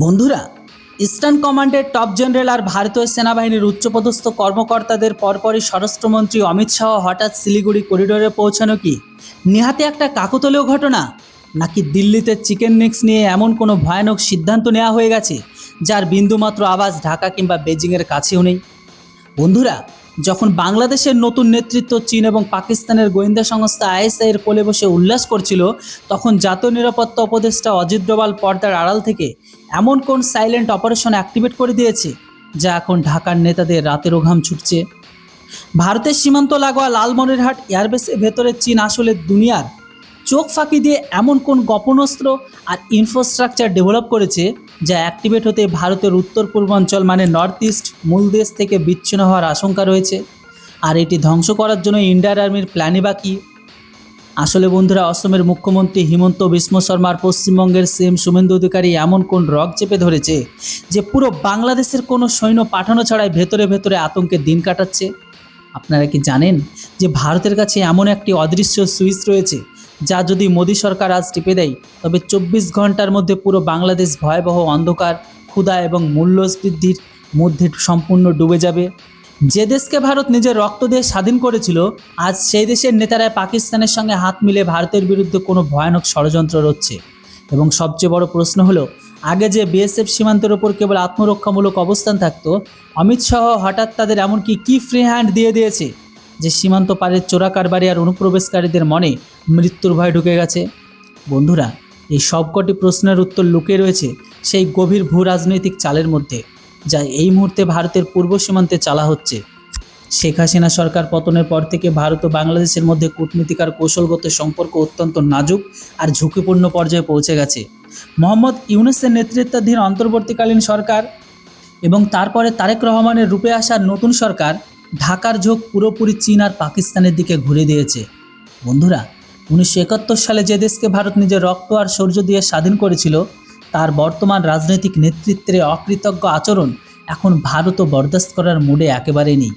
বন্ধুরা, ইস্টার্ন কমান্ডের top general আর ভারতীয় সেনাবাহিনীর উচ্চপদস্থ কর্মকর্তাদের পরপরই স্বরাষ্ট্রমন্ত্রী অমিত শাহ হঠাৎ শিলিগুড়ি করিডোরে পৌঁছানো কি নিহাতে একটা কাকতালীয় ঘটনা, নাকি দিল্লিতে চিকেন নেক্স নিয়ে এমন কোনো ভয়ানক সিদ্ধান্ত নেওয়া হয়ে গেছে যার বিন্দুমাত্র আওয়াজ ঢাকা কিংবা বেজিংয়ের কাছেও নেই? বন্ধুরা, যখন বাংলাদেশের নতুন নেতৃত্ব চীন এবং পাকিস্তানের গোয়েন্দা সংস্থা আইএসআই এর কোলে বসে উল্লাস করছিল, তখন জাতীয় নিরাপত্তা উপদেষ্টা অজিত ডোভাল পর্দার আড়াল থেকে এমন কোন সাইলেন্ট অপারেশন অ্যাক্টিভেট করে দিয়েছে যা এখন ঢাকার নেতাদের রাতেরও ঘাম ছুটছে। ভারতের সীমান্ত লাগোয়া লালমনিরহাট এয়ারবেসের ভেতরে চীন আসলে দুনিয়ার চোখ ফাঁকি দিয়ে এমন কোন গোপন অস্ত্র আর ইনফ্রাস্ট্রাকচার ডেভেলপ করেছে যা অ্যাক্টিভেট হতে ভারতের উত্তর পূর্বাঞ্চল মানে নর্থ ইস্ট মূল দেশ থেকে বিচ্ছিন্ন হওয়ার আশঙ্কা রয়েছে। আর এটি ধ্বংস করার জন্য ইন্ডিয়ান আর্মির প্ল্যানই বা কী? আসলে বন্ধুরা, অসমের মুখ্যমন্ত্রী হিমন্ত বিশ্ব শর্মার পশ্চিমবঙ্গের সিএম শুভেন্দু অধিকারী এমন কোন রগ চেপে ধরেছে যে পুরো বাংলাদেশের কোনো সৈন্য পাঠানো ছাড়াই ভেতরে ভেতরে আতঙ্কে দিন কাটাচ্ছে? আপনারা কি জানেন যে ভারতের কাছে এমন একটি অদৃশ্য সুইচ রয়েছে যা যদি মোদী সরকার আজ টিপে দেয় তবে 24 ঘন্টার মধ্যে পুরো বাংলাদেশ ভয়াবহ অন্ধকার, ক্ষুধা এবং মূল্যস্ফীতির মধ্যে সম্পূর্ণ ডুবে যাবে। যে দেশকে ভারত নিজের রক্ত দিয়ে স্বাধীন করেছিল, আজ সেই দেশের নেতারা পাকিস্তানের সঙ্গে হাত মিলে ভারতের বিরুদ্ধে কোনো ভয়ানক ষড়যন্ত্র রচ্ছে। এবং সবচেয়ে বড় প্রশ্ন হলো, আগে যে বিএসএফ সীমান্তের ওপর কেবল আত্মরক্ষামূলক অবস্থান থাকতো, অমিত শাহ হঠাৎ তাদের এমনকি কি ফ্রি হ্যান্ড দিয়ে দিয়েছে যে সীমান্ত পারের চোরাকারবারি আর অনুপ্রবেশকারীদের মনে মৃত্যুর ভয় ঢুকে গেছে। বন্ধুরা, এই সবকটি প্রশ্নের উত্তর লুকিয়ে রয়েছে সেই গভীর ভূ রাজনৈতিক চালের মধ্যে যা এই মুহূর্তে ভারতের পূর্ব সীমান্তে চালা হচ্ছে। শেখ হাসিনা সরকার পতনের পর থেকে ভারত ও বাংলাদেশের মধ্যে কূটনীতিক আর কৌশলগত সম্পর্ক অত্যন্ত নাজুক আর ঝুঁকিপূর্ণ পর্যায়ে পৌঁছে গেছে। মোহাম্মদ ইউনূসের নেতৃত্বাধীন অন্তর্বর্তীকালীন সরকার এবং তারপরে তারেক রহমানের রূপে আসা নতুন সরকার ঢাকার ঝোঁক পুরোপুরি চীন আর পাকিস্তানের দিকে ঘুরে দিয়েছে। বন্ধুরা, 1971 সালে যে দেশকে ভারত নিজের রক্ত আর শৌর্য দিয়ে স্বাধীন করেছিল, তার বর্তমান রাজনৈতিক নেতৃত্বের অকৃতজ্ঞ আচরণ এখন ভারতও বরদাস্ত করার মুডে একেবারেই নেই।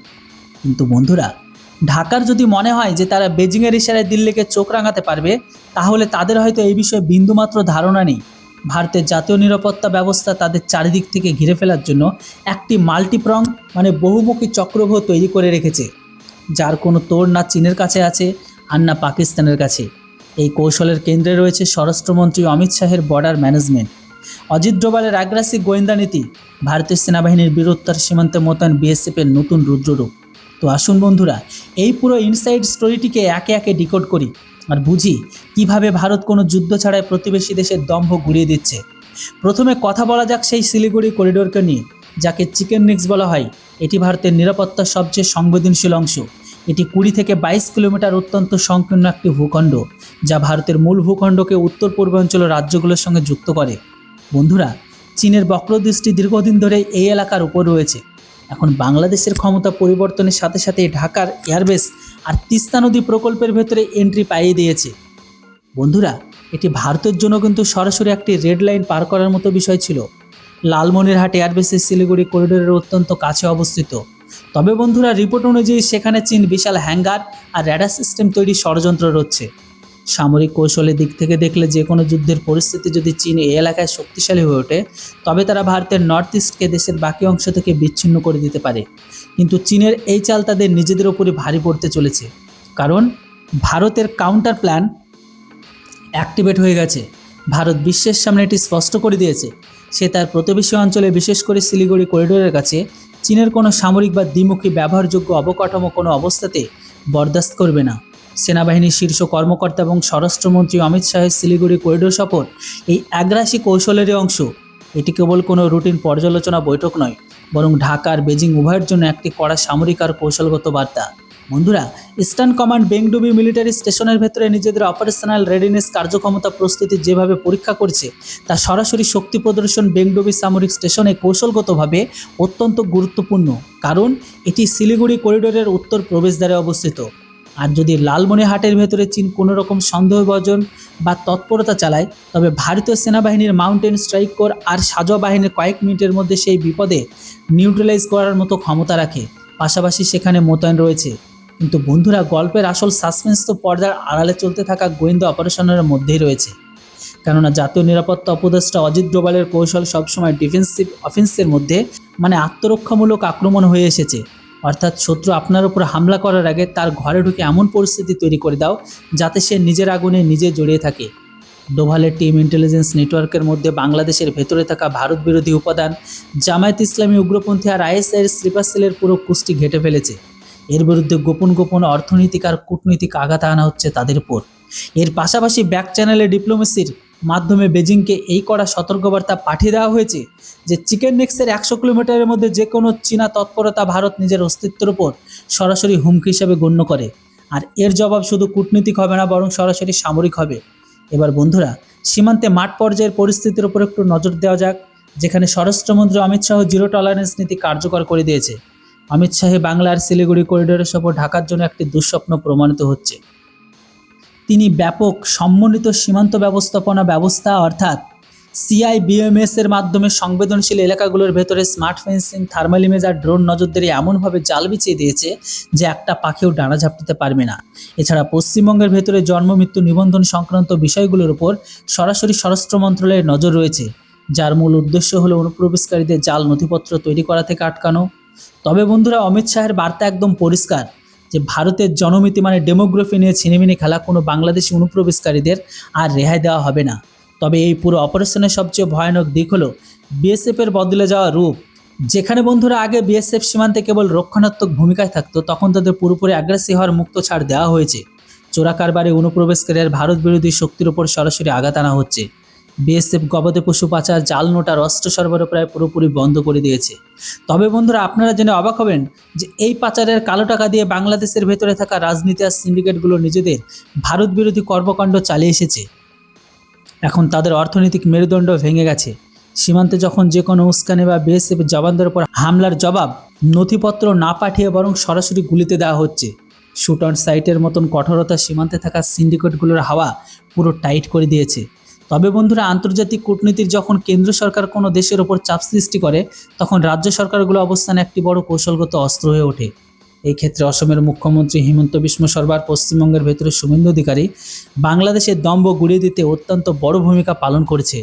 কিন্তু বন্ধুরা, ঢাকার যদি মনে হয় যে তারা বেজিংয়ের ইশারায় দিল্লিকে চোখ রাঙাতে পারবে, তাহলে তাদের হয়তো এই বিষয়ে বিন্দুমাত্র ধারণা নেই। ভারতের জাতীয় নিরাপত্তা ব্যবস্থা তাদের চারিদিক থেকে ঘিরে ফেলার জন্য একটি মাল্টিপ্রং মানে বহুমুখী চক্রব্যূহ তৈরি করে রেখেছে, যার কোনো তোড় না চীনের কাছে আছে আর না পাকিস্তানের কাছে। এই কৌশলের কেন্দ্রে রয়েছে স্বরাষ্ট্রমন্ত্রী অমিত শাহের বর্ডার ম্যানেজমেন্ট, অজিত ডোভালের আগ্রাসী গোয়েন্দা নীতি, ভারতীয় সেনাবাহিনীর বীরত্বের সীমান্তে মোতায়েন বিএসএফের নতুন রুদ্ররূপ। তো আসুন বন্ধুরা, এই পুরো ইনসাইড স্টোরিটিকে একে একে ডিকোড করি আর বুঝি কিভাবে ভারত কোনো যুদ্ধ ছাড়াই প্রতিবেশী দেশের দম্ভ গুড়িয়ে দিচ্ছে। প্রথমে কথা বলা যাক সেই শিলিগুড়ি করিডোরকে নিয়ে, যাকে চিকেন নেক্স বলা হয়। এটি ভারতের নিরাপত্তার সবচেয়ে সংবেদনশীল অংশ। এটি 20 থেকে 22 কিলোমিটার অত্যন্ত সংকীর্ণ একটি ভূখণ্ড, যা ভারতের মূল ভূখণ্ডকে উত্তর পূর্বাঞ্চলের রাজ্যগুলোর সঙ্গে যুক্ত করে। বন্ধুরা, চীনের বক্রদৃষ্টি দীর্ঘদিন ধরে এই এলাকার উপর রয়েছে। এখন বাংলাদেশের ক্ষমতা পরিবর্তনের সাথে সাথে ঢাকার এয়ারবেস আর তিস্তা নদী প্রকল্পের ভেতরে এন্ট্রি পাইয়ে দিয়েছে। বন্ধুরা, এটি ভারতের জন্য কিন্তু সরাসরি একটি রেড লাইন পার করার মতো বিষয় ছিল। লালমনিরহাট এয়ারবেসের শিলিগুড়ি করিডোরের অত্যন্ত কাছে অবস্থিত। তবে বন্ধুরা, রিপোর্ট অনুযায়ী সেখানে চীন বিশাল হ্যাঙ্গার আর র্যাডার সিস্টেম তৈরি ষড়যন্ত্র রচ্ছে। সামরিক কৌশলের দিক থেকে দেখলে যে কোনো যুদ্ধের পরিস্থিতি যদি চীন এই এলাকায় শক্তিশালী হয়ে ওঠে, তবে তারা ভারতের নর্থ ইস্টকে দেশের বাকি অংশ থেকে বিচ্ছিন্ন করে দিতে পারে। কিন্তু চীনের এই চাল তাদের নিজেদের উপরই ভারী পড়তে চলেছে, কারণ ভারতের কাউন্টার প্ল্যান অ্যাক্টিভেট হয়ে গেছে। ভারত বিশ্বের সামনে এটি স্পষ্ট করে দিয়েছে, সে তার প্রতিবেশী অঞ্চলে বিশেষ করে শিলিগুড়ি করিডোরের কাছে চীনের কোনো সামরিক বা দ্বিমুখী ব্যবহারযোগ্য অবকাঠামো কোনো অবস্থাতে বরদাস্ত করবে না। সেনাবাহিনীর শীর্ষ কর্মকর্তা এবং স্বরাষ্ট্রমন্ত্রী অমিত শাহের শিলিগুড়ি করিডোর সফর এই আগ্রাসী কৌশলেরই অংশ। এটি কেবল কোনো রুটিন পর্যালোচনা বৈঠক নয়, বরং ঢাকা আর বেজিং উভয়ের জন্য একটি কড়া সামরিক আর কৌশলগত বার্তা। বন্ধুরা, ইস্টার্ন কমান্ড বেংডুবি মিলিটারি স্টেশনের ভেতরে নিজেদের অপারেশনাল রেডিনেস কার্যক্ষমতা প্রস্তুতি যেভাবে পরীক্ষা করছে, তা সরাসরি শক্তি প্রদর্শন বেংডুবি সামরিক স্টেশনে কৌশলগতভাবে অত্যন্ত গুরুত্বপূর্ণ, কারণ এটি শিলিগুড়ি করিডোরের উত্তর প্রবেশদ্বারে অবস্থিত। আর যদি লালমনিরহাটের ভেতরে চীন কোনো রকম সন্দেহভাজন বা তৎপরতা চালায়, তবে ভারতীয় সেনাবাহিনীর মাউন্টেন স্ট্রাইক কোর আর সাজোয়া বাহিনীর কয়েক মিনিটের মধ্যে সেই বিপদে নিউট্রালাইজ করার মতো ক্ষমতা রাখে। পাশাপাশি সেখানে মোতায়েন রয়েছে। কিন্তু বন্ধুরা, গল্পের আসল সাসপেন্স তো পর্দার আড়ালে চলতে থাকা গোয়েন্দা অপারেশনের মধ্যেই রয়েছে। কেননা জাতীয় নিরাপত্তা উপদেষ্টা অজিত ডোভালের কৌশল সবসময় ডিফেন্সিভ অফেন্সের মধ্যে মানে আত্মরক্ষামূলক আক্রমণ হয়ে এসেছে। অর্থাৎ শত্রু আপনার উপর হামলা করার আগে তার ঘরে ঢুকে এমন পরিস্থিতি তৈরি করে দাও যাতে সে নিজের আগুনে নিজে জড়িয়ে থাকে। ডোভালের টিম ইন্টেলিজেন্স নেটওয়ার্কের মধ্যে বাংলাদেশের ভেতরে থাকা ভারত বিরোধী উপাদান জামায়াত ইসলামী উগ্রপন্থী আর আইএসআইয়ের স্লিপার সেলের পুরো কুষ্টি ঘেঁটে ফেলেছে। এর বিরুদ্ধে গোপন গোপন অর্থনৈতিক আর কূটনৈতিক আঘাত আনা হচ্ছে তাদের উপর। এর পাশাপাশি ব্যাক চ্যানেলে ডিপ্লোমেসির মাধ্যমে বেজিংকে এই কড়া সতর্কবার্তা পাঠিয়ে দেওয়া হয়েছে যে চিকেন নেক্সের 100 কিলোমিটারের মধ্যে যে কোনো চীনা তৎপরতা ভারত নিজের অস্তিত্বের উপর সরাসরি হুমকি হিসেবে গণ্য করে। আর এর জবাব শুধু কূটনীতিক হবে না, বরং সরাসরি সামরিক হবে। এবার বন্ধুরা, সীমান্তে মাঠ পর্যায়ের পরিস্থিতির উপর একটু নজর দেওয়া যাক, যেখানে স্বরাষ্ট্রমন্ত্রী অমিত শাহ জিরো টলারেন্স নীতি কার্যকর করে দিয়েছে। অমিত শাহ বাংলার শিলিগুড়ি করিডোরের সফর ঢাকার জন্য একটি দুঃস্বপ্ন প্রমাণিত হচ্ছে। তিনি ব্যাপক সমন্বিত সীমান্ত ব্যবস্থাপনা ব্যবস্থা অর্থাৎ CIBMS এর মাধ্যমে সংবেদনশীল এলাকাগুলোর ভেতরে স্মার্ট ফেন্সিং, থার্মাল ইমেজ আর ড্রোন নজরদারি এমনভাবে জাল বিছিয়ে দিয়েছে যে একটা পাখিও ডানা ঝাপটাতে পারবে না। এছাড়া পশ্চিমবঙ্গের ভেতরে জন্ম মৃত্যু নিবন্ধন সংক্রান্ত বিষয়গুলোর উপর সরাসরি স্বরাষ্ট্র মন্ত্রণালয়ের নজর রয়েছে, যার মূল উদ্দেশ্য হলো অনুপ্রবেশকারীদের জাল নথিপত্র তৈরি করা থেকে আটকানো। তবে বন্ধুরা, অমিত শাহের বার্তা একদম পরিষ্কার যে ভারতের জনমিতি মানে ডেমোগ্রাফি নিয়ে ছিনিমিনি খেলা কোনো বাংলাদেশি অনুপ্রবেশকারীদের আর রেহাই দেওয়া হবে না। তবে এই পুরো অপারেশনের সবচেয়ে ভয়ানক দিক হলো বিএসএফের বদলে যাওয়া রূপ। যেখানে বন্ধুরা আগে বিএসএফ সীমান্তে কেবল রক্ষণাত্মক ভূমিকায় থাকতো, তখন তাদের পুরোপুরি অ্যাগ্রেসিভ হওয়ার মুক্ত ছাড় দেওয়া হয়েছে। চোরা কারবারে অনুপ্রবেশকারীর ভারত বিরোধী শক্তির উপর সরাসরি আঘাত আনা হচ্ছে। বিএসএফ গবাদি পশু পাচার, জাল নোট আর অস্ত্র সরবরাহ প্রায় পুরোপুরি বন্ধ করে দিয়েছে। তবে বন্ধুরা, আপনারা জেনে অবাক হবেন যে এই পাচারের কালো টাকা দিয়ে বাংলাদেশের ভেতরে থাকা রাজনীতি আর সিন্ডিকেটগুলো নিজেদের ভারত বিরোধী কর্মকাণ্ড চালিয়ে এসেছে। এখন তাদের অর্থনৈতিক মেরুদণ্ড ভেঙে গেছে। সীমান্তে যখন যে কোনো উস্কানি বা বিএসএফ জওয়ানদের উপর হামলার জবাব নথিপত্র না পাঠিয়ে বরং সরাসরি গুলিতে দেওয়া হচ্ছে। শুট অন সাইটের মতন কঠোরতা সীমান্তে থাকা সিন্ডিকেটগুলোর হাওয়া পুরো টাইট করে দিয়েছে। তবে বন্ধুরা, আন্তর্জাতিক কূটনীতির যখন কেন্দ্র সরকার কোনো দেশের ওপর চাপ সৃষ্টি করে, তখন রাজ্য সরকারগুলো অবস্থানে একটি বড় কৌশলগত অস্ত্র হয়ে ওঠে। এই ক্ষেত্রে অসমের মুখ্যমন্ত্রী হিমন্ত বিশ্ব শর্মা, পশ্চিমবঙ্গের ভেতরে শুভেন্দু অধিকারী বাংলাদেশের দম্ভ গুড়িয়ে দিতে অত্যন্ত বড় ভূমিকা পালন করেছে।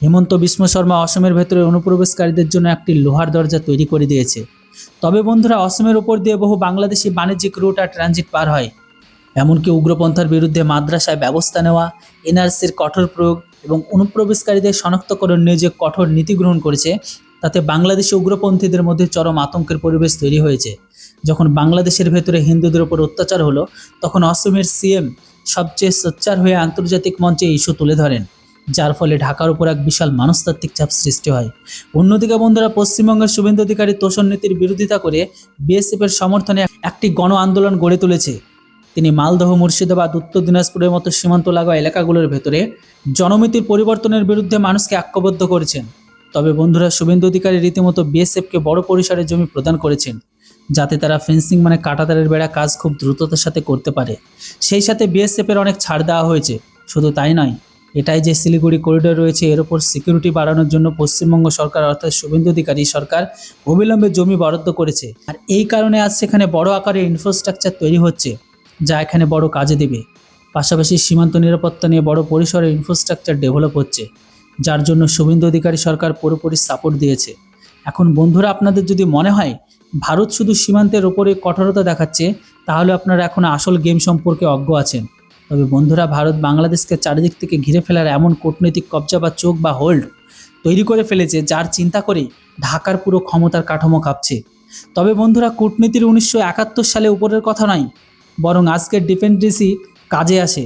হিমন্ত বিশ্ব শর্মা অসমের ভেতরে অনুপ্রবেশকারীদের জন্য একটি লোহার দরজা তৈরি করে দিয়েছে। তবে বন্ধুরা, অসমের উপর দিয়ে বহু বাংলাদেশি বাণিজ্যিক রুট আর ট্রানজিট পার হয়। এমনকি উগ্রপন্থার বিরুদ্ধে মাদ্রাসায় ব্যবস্থা নেওয়া, এনআরসির কঠোর প্রয়োগ এবং অনুপ্রবেশকারীদের শনাক্তকরণ নিয়ে যে কঠোর নীতি গ্রহণ করেছে, তাতে বাংলাদেশি উগ্রপন্থীদের মধ্যে চরম আতঙ্কের পরিবেশ তৈরি হয়েছে। যখন বাংলাদেশের ভেতরে হিন্দুদের উপর অত্যাচার হলো, তখন অসমের সিএম সবচেয়ে সোচ্চার হয়ে আন্তর্জাতিক মঞ্চে ইস্যু তুলে ধরেন, যার ফলে ঢাকার উপর এক বিশাল মনস্তাত্ত্বিক চাপ সৃষ্টি হয়। অন্যদিকে বন্ধুরা, পশ্চিমবঙ্গের শুভেন্দু অধিকারী তোষণ নীতির বিরোধিতা করে বিএসএফের সমর্থনে একটি গণ আন্দোলন গড়ে তুলেছে। তিনি মালদহ, মুর্শিদাবাদ, উত্তর দিনাজপুরের মতো সীমান্ত লাগোয়া এলাকাগুলোর ভেতরে জনমিতির পরিবর্তনের বিরুদ্ধে মানুষকে ঐক্যবদ্ধ করেছেন। তবে বন্ধুরা, শুভেন্দু অধিকারী রীতিমতো বিএসএফকে বড় পরিসরে জমি প্রদান করেছেন, যাতে তারা ফেন্সিং মানে কাঁটাতারের বেড়া কাজ খুব দ্রুততার সাথে করতে পারে। সেই সাথে বিএসএফের অনেক ছাড় দেওয়া হয়েছে। শুধু তাই নয়, এটাই যে শিলিগুড়ি করিডোর রয়েছে, এর ওপর সিকিউরিটি বাড়ানোর জন্য পশ্চিমবঙ্গ সরকার অর্থাৎ শুভেন্দু অধিকারী সরকার অবিলম্বে জমি বরাদ্দ করেছে। আর এই কারণে আজ সেখানে বড় আকারে ইনফ্রাস্ট্রাকচার তৈরি হচ্ছে, যা এখানে বড় কাজে দেবে। পাশাপাশি সীমান্ত নিরাপত্তা নিয়ে বড় পরিসরে ইনফ্রাস্ট্রাকচার ডেভেলপ হচ্ছে, যার জন্য শুভেন্দু অধিকারী সরকার পুরোপুরি সাপোর্ট দিয়েছে। এখন বন্ধুরা, আপনাদের যদি মনে হয় ভারত শুধু সীমান্তের ওপরে কঠোরতা দেখাচ্ছে, তাহলে আপনারা এখন আসল গেম সম্পর্কে অজ্ঞ আছেন। তবে বন্ধুরা, ভারত বাংলাদেশকে চারিদিক থেকে ঘিরে ফেলার এমন কূটনৈতিক কবজা বা চোখ বা হোল্ড তৈরি করে ফেলেছে, যার চিন্তা করে ঢাকার পুরো ক্ষমতার কাঠামো কাঁপছে। তবে বন্ধুরা, কূটনীতির 1971 সালে উপরের কথা নয়, বরং আজকের ডিপেন্ডেন্সি কাজে আসে,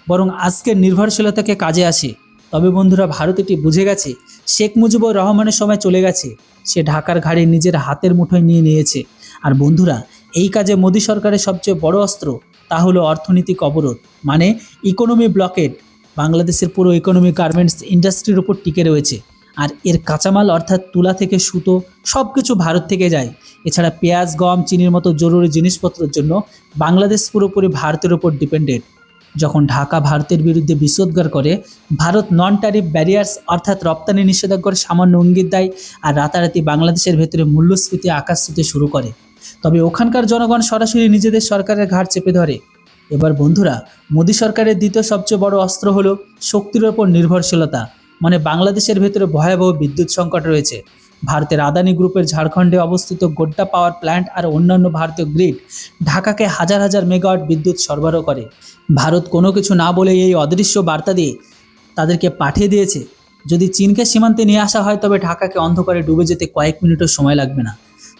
বরং আজকের নির্ভরশীলতাকে কাজে আসে। তবে বন্ধুরা, ভারত এটি বুঝে গেছে শেখ মুজিবুর রহমানের সময় চলে গেছে। সে ঢাকার ঘাড়ি নিজের হাতের মুঠোয় নিয়ে নিয়েছে। আর বন্ধুরা, এই কাজে মোদী সরকারের সবচেয়ে বড় অস্ত্র তা হলো অর্থনৈতিক অবরোধ মানে ইকোনমি ব্লকেড। বাংলাদেশের পুরো ইকোনমি গার্মেন্টস ইন্ডাস্ট্রির উপর টিকে রয়েছে, আর এর কাঁচামাল অর্থাৎ তুলা থেকে সুতো সব কিছু ভারত থেকে যায়। এছাড়া পেঁয়াজ, গম, চিনির মতো জরুরি জিনিসপত্রের জন্য বাংলাদেশ পুরোপুরি ভারতের উপর ডিপেন্ডেন্ট। যখন ঢাকা ভারতের বিরুদ্ধে বিষোদ্গার করে, ভারত নন ট্যারিফ ব্যারিয়ার্স অর্থাৎ রপ্তানি নিষেধাজ্ঞার সামান্য ইঙ্গিত দেয়, আর রাতারাতি বাংলাদেশের ভেতরে মূল্যস্ফীতি আকাশ ছুঁতে শুরু করে। তবে ওখানকার জনগণ সরাসরি নিজেদের সরকারের ঘাড় চেপে ধরে। এবার বন্ধুরা, মোদী সরকারের দ্বিতীয় সবচেয়ে বড় অস্ত্র হলো শক্তির ওপর নির্ভরশীলতা। মানে বাংলাদেশের ভেতরে ভয়াবহ বিদ্যুৎ সংকট রয়েছে। ভারতের আদানি গ্রুপের ঝাড়খণ্ডে অবস্থিত গোড্ডা পাওয়ার প্ল্যান্ট আর অন্যান্য ভারতীয় গ্রিড ঢাকাকে হাজার হাজার মেগাওয়াট বিদ্যুৎ সরবরাহ করে। ভারত কোনো কিছু না বলে এই অদৃশ্য বার্তা দিয়ে তাদেরকে পাঠিয়ে দিয়েছে, যদি চীনকে সীমান্তে নিয়ে আসা হয় তবে ঢাকাকে অন্ধকারে ডুবে যেতে কয়েক মিনিটও সময় লাগবে না।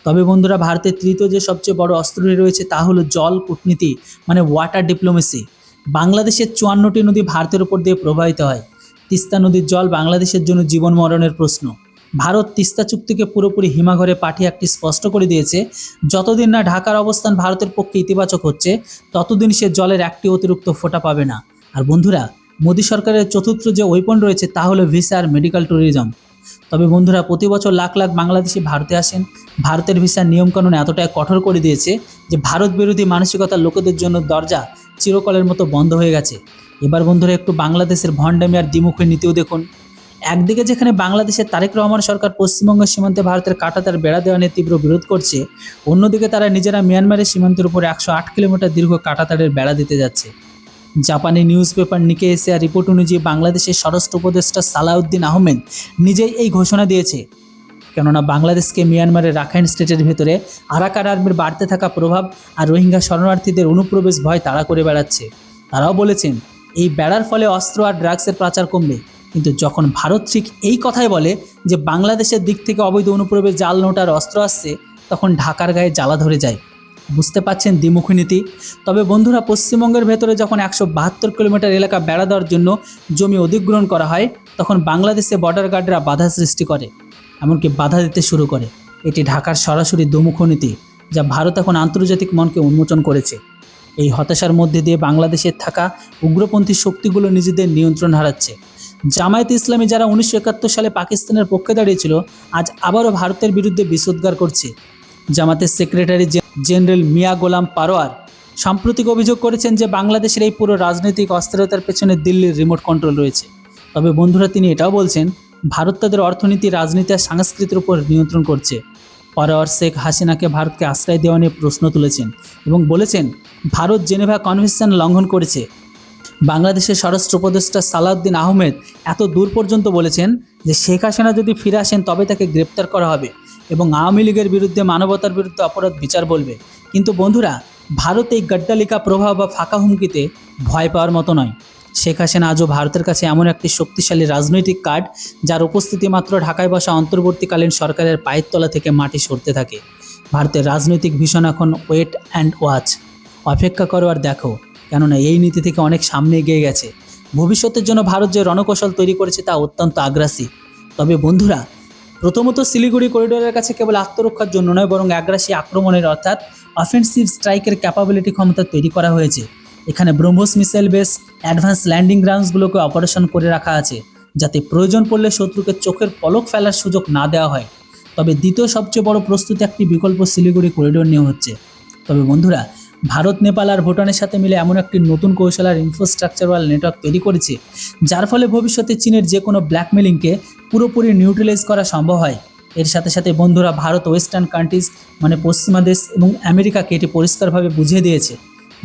তবে বন্ধুরা, ভারতের তৃতীয় যে সবচেয়ে বড় অস্ত্রটি রয়েছে তা হলো জল কূটনীতি, মানে ওয়াটার ডিপ্লোমেসি। বাংলাদেশের 54টি নদী ভারতের উপর দিয়ে প্রবাহিত হয়। তিস্তা নদীর জল বাংলাদেশের জন্য জীবন মরণের প্রশ্ন। ভারত তিস্তা চুক্তিকে পুরোপুরি হিমাঘরে পাঠিয়ে একটি স্পষ্ট করে দিয়েছে, যতদিন না ঢাকার অবস্থান ভারতের পক্ষে ইতিবাচক হচ্ছে ততদিন সে জলের একটি অতিরিক্ত ফোঁটা পাবে না। আর বন্ধুরা, মোদী সরকারের চতুর্থ যে ওয়েপন রয়েছে তা হলো ভিসা আর মেডিকেল ট্যুরিজম। তবে বন্ধুরা, প্রতি বছর লাখ লাখ বাংলাদেশি ভারতে আসেন। ভারতের ভিসার নিয়মকানুন এতটাই কঠোর করে দিয়েছে যে ভারত বিরোধী মানসিকতার লোকেদের জন্য দরজা চিরকালের মতো বন্ধ হয়ে গেছে। এবার বন্ধুরা, একটু বাংলাদেশের ভণ্ডামি আর দ্বিমুখী নীতিও দেখুন। একদিকে যেখানে বাংলাদেশের তারেক রহমান সরকার পশ্চিমবঙ্গের সীমান্তে ভারতের কাঁটাতার বেড়া দেওয়া নিয়ে তীব্র বিরোধ করছে, অন্যদিকে তারা নিজেরা মিয়ানমারের সীমান্তের উপর 108 কিলোমিটার দীর্ঘ কাঁটাতারের বেড়া দিতে যাচ্ছে। জাপানি নিউজ পেপার নিকে এশিয়া রিপোর্ট অনুযায়ী বাংলাদেশের স্বরাষ্ট্র উপদেষ্টা সালাউদ্দিন আহমেদ নিজেই এই ঘোষণা দিয়েছে। কেননা বাংলাদেশকে মিয়ানমারের রাখাইন স্টেটের ভেতরে আরাকান আর্মির বাড়তে থাকা প্রভাব আর রোহিঙ্গা শরণার্থীদের অনুপ্রবেশ ভয় তাড়া করে বেড়াচ্ছে। তারাও বলেছেন এই বেড়ার ফলে অস্ত্র আর ড্রাগসের পাচার কমবে। কিন্তু যখন ভারত ঠিক এই কথাই বলে যে বাংলাদেশের দিক থেকে অবৈধ অনুপ্রবেশ, জাল নোট আর অস্ত্র আসছে, তখন ঢাকার গায়ে জ্বালা ধরে যায়। বুঝতে পাচ্ছেন দ্বিমুখী নীতি? তবে বন্ধুরা, পশ্চিমবঙ্গের ভেতরে যখন 172 কিলোমিটার এলাকা বেড়া দেওয়ার জন্য জমি অধিগ্রহণ করা হয়, তখন বাংলাদেশে বর্ডার গার্ডরা বাধা সৃষ্টি করে, এমনকি বাধা দিতে শুরু করে। এটি ঢাকার সরাসরি দ্বিমুখী নীতি, যা ভারত এখন আন্তর্জাতিক মনকে উন্মোচন করেছে। এই হতাশার মধ্যে দিয়ে বাংলাদেশের থাকা উগ্রপন্থী শক্তিগুলো নিজেদের নিয়ন্ত্রণ হারাচ্ছে। জামায়াতে ইসলামী, যারা 1971 সালে পাকিস্তানের পক্ষে দাঁড়িয়েছিল, আজ আবারও ভারতের বিরুদ্ধে বিষোদ্গার করছে। জামাতের সেক্রেটারি জেনারেল মিয়া গোলাম পারোয়ার সাম্প্রতিক অভিযোগ করেছেন যে বাংলাদেশের এই পুরো রাজনৈতিক অস্থিরতার পেছনে দিল্লির রিমোট কন্ট্রোল রয়েছে। তবে বন্ধুরা, তিনি এটাও বলছেন ভারত তাদের অর্থনীতি, রাজনীতি আর সংস্কৃতির উপর নিয়ন্ত্রণ করছে। পারোয়ার শেখ হাসিনাকে ভারতকে আশ্রয় দেওয়া নিয়ে প্রশ্ন তুলেছেন এবং বলেছেন ভারত জেনেভা কনভেনশন লঙ্ঘন করেছে। বাংলাদেশের স্বরাষ্ট্র উপদেষ্টা সালাউদ্দিন আহমেদ এত দূর পর্যন্ত বলেছেন যে শেখ হাসিনা যদি ফিরে আসেন তবে তাকে গ্রেপ্তার করা হবে এবং আওয়ামী লীগের বিরুদ্ধে মানবতার বিরুদ্ধে অপরাধ বিচার বলবে। কিন্তু বন্ধুরা, ভারত এই গড্ডালিকা প্রভাব বা ফাঁকা হুমকিতে ভয় পাওয়ার মতো নয়। শেখ হাসিনা আজও ভারতের কাছে এমন একটি শক্তিশালী রাজনৈতিক কার্ড, যার উপস্থিতি মাত্র ঢাকায় বসা অন্তর্বর্তীকালীন সরকারের পায়ের তলা থেকে মাটি সরতে থাকে। ভারতের রাজনৈতিক ভীষণ এখন ওয়েট অ্যান্ড ওয়াচ, অপেক্ষা করো আর দেখো। কেননা এই নীতি থেকে অনেক সামনে এগিয়ে গেছে। ভবিষ্যতের জন্য ভারত যে রণকৌশল তৈরি করেছে তা অত্যন্ত আগ্রাসী। তবে বন্ধুরা, প্রথমত শিলিগুড়ি করিডোরের কাছে কেবল আত্মরক্ষার জন্য নয়, বরং আগ্রাসী আক্রমণের অর্থাৎ অফেন্সিভ স্ট্রাইকের ক্যাপাবিলিটি ক্ষমতা তৈরি করা হয়েছে। এখানে BrahMos missile base, advance landing গ্রাউন্ডসগুলোকে অপারেশন করে রাখা আছে, যাতে প্রয়োজন পড়লে শত্রুকে চোখের পলক ফেলার সুযোগ না দেওয়া হয়। তবে দ্বিতীয় সবচেয়ে বড় প্রস্তুতি একটি বিকল্প শিলিগুড়ি করিডোর নিয়ে হচ্ছে। তবে বন্ধুরা, ভারত, নেপাল আর ভুটানের সাথে মিলে এমন একটি নতুন কৌশল আর ইনফ্রাস্ট্রাকচারাল নেটওয়ার্ক তৈরি করেছে, যার ফলে ভবিষ্যতে চীনের যে কোনো ব্ল্যাকমেলিংকে পুরোপুরি নিউট্রালাইজ করা সম্ভব হয়। এর সাথে সাথে বন্ধুরা, ভারত ওয়েস্টার্ন কান্ট্রিজ মানে পশ্চিমা দেশ এবং আমেরিকাকে এটি পরিষ্কারভাবে বুঝিয়ে দিয়েছে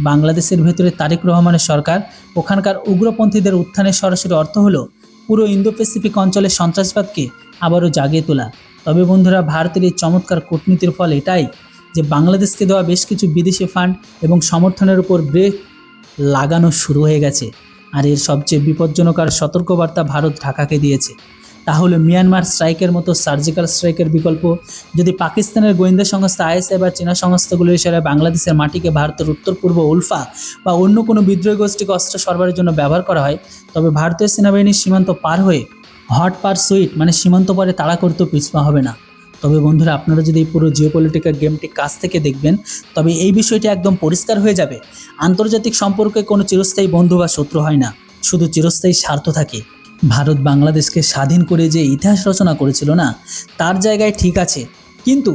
বাংলাদেশের ভেতরে তারেক রহমানের সরকার, ওখানকার উগ্রপন্থীদের উত্থানের সরাসরি অর্থ হলো পুরো ইন্দো প্যাসিফিক অঞ্চলের সন্ত্রাসবাদকে আবারও জাগিয়ে তোলা। তবে বন্ধুরা, ভারতের এই চমৎকার কূটনীতির ফল এটাই যে বাংলাদেশকে দেওয়া বেশ কিছু বিদেশি ফান্ড এবং সমর্থনের উপর ব্রেক লাগানো শুরু হয়ে গেছে। আর এর সবচেয়ে বিপজ্জনক আর সতর্কবার্তা ভারত ঢাকাকে দিয়েছে, তাহলে মিয়ানমার স্ট্রাইকের মতো সার্জিক্যাল স্ট্রাইকের বিকল্প যদি পাকিস্তানের গোয়েন্দা সংস্থা আইএসআই বা চীনা সংস্থাগুলোর ইশারায় বাংলাদেশের মাটিকে ভারতের উত্তর পূর্ব উলফা বা অন্য কোনো বিদ্রোহী গোষ্ঠীকে অস্ত্র সরবরাহের জন্য ব্যবহার করা হয়, তবে ভারতীয় সেনাবাহিনীর সীমান্ত পার হয়ে হট পার সুইট মানে সীমান্ত পারে তাড়া করতেও পিছপা হবে না। তবে বন্ধুরা, আপনারা যদি এই পুরো জিওপলিটিক্যাল গেমটি কাছ থেকে দেখবেন, তবে এই বিষয়টি একদম পরিষ্কার হয়ে যাবে। আন্তর্জাতিক সম্পর্কে কোনো চিরস্থায়ী বন্ধু বা শত্রু হয় না, শুধু চিরস্থায়ী স্বার্থ থাকে। ভারত বাংলাদেশকে স্বাধীন করে যে ইতিহাস রচনা করেছিল না, তার জায়গায় ঠিক আছে, কিন্তু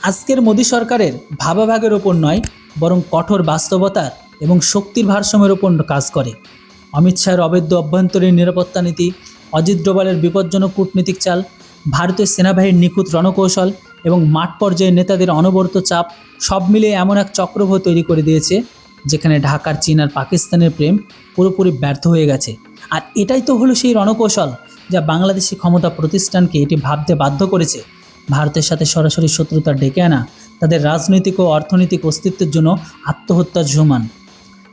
আজকের মোদী সরকারের ভাবাভাগের ওপর নয়, বরং কঠোর বাস্তবতার এবং শক্তির ভারসাম্যের ওপর কাজ করে। অমিত শাহের অবৈধ অভ্যন্তরীণ নিরাপত্তা নীতি, অজিত ডোভালের বিপজ্জনক কূটনীতিক চাল, ভারতীয় সেনাবাহিনীর নিখুঁত রণকৌশল এবং মাঠ পর্যায়ে নেতাদের অনবরত চাপ সব মিলিয়ে এমন এক চক্রব্যূহ তৈরি করে দিয়েছে যেখানে ঢাকার চীন আর পাকিস্তানের প্রেম পুরোপুরি ব্যর্থ হয়ে গেছে। আর এটাই তো হলো সেই রণকৌশল যা বাংলাদেশি ক্ষমতা প্রতিষ্ঠানকে এটি ভাবতে বাধ্য করেছে ভারতের সাথে সরাসরি শত্রুতা ডেকে আনা তাদের রাজনৈতিক ও অর্থনৈতিক অস্তিত্বের জন্য আত্মহত্যার সমান।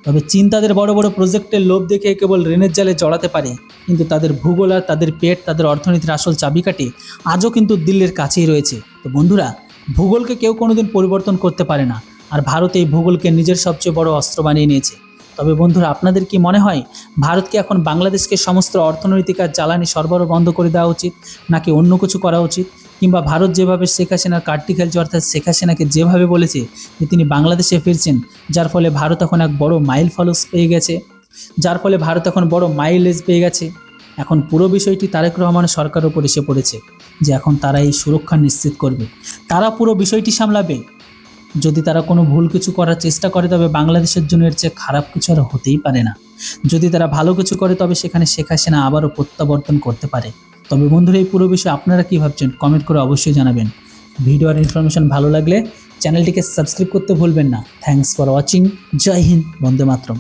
তবে চীন তাদের বড় বড় প্রজেক্টের লোভ দেখে কেবল ঋণের জালে জড়াতে পারে, কিন্তু তাদের ভূগোল আর তাদের পেট, তাদের অর্থনীতির আসল চাবিকাঠি আজও কিন্তু দিল্লির কাছেই রয়েছে। তো বন্ধুরা, ভূগোলকে কেউ কোনোদিন পরিবর্তন করতে পারে না, আর ভারত এই ভূগোলকে নিজের সবচেয়ে বড় অস্ত্র বানিয়ে নিয়েছে। তবে বন্ধুরা, আপনাদের কি মনে হয় ভারতকে এখন বাংলাদেশকে সমস্ত অর্থনৈতিক আর জ্বালানি সরবরাহ বন্ধ করে দেওয়া উচিত, নাকি অন্য কিছু করা উচিত? কিংবা ভারত যেভাবে শেখ হাসিনার কার্ডটি খেলছে, অর্থাৎ শেখ হাসিনাকে যেভাবে বলেছে যে তিনি বাংলাদেশে ফিরছেন, যার ফলে ভারত এখন এক বড় মাইল ফলস পেয়ে গেছে, এখন পুরো বিষয়টি তারেক রহমান সরকারের উপর এসে পড়েছে যে এখন তারা এই সুরক্ষা নিশ্চিত করবে, তারা পুরো বিষয়টি সামলাবে। যদি তারা কোনো ভুল কিছু করার চেষ্টা করে, তবে বাংলাদেশের জন্য এর চেয়ে খারাপ কিছু আর হতেই পারে না। যদি তারা ভালো কিছু করে, তবে সেখানে শেখ হাসিনা আবারও প্রত্যাবর্তন করতে পারে। তবে বন্ধুরা, এই পুরো বিষয়ে আপনারা কী ভাবছেন কমেন্ট করে অবশ্যই জানাবেন। ভিডিও আর ইনফরমেশন ভালো লাগলে চ্যানেলটিকে সাবস্ক্রাইব করতে ভুলবেন না। Thanks for watching. Jai Hind, Vande Mataram.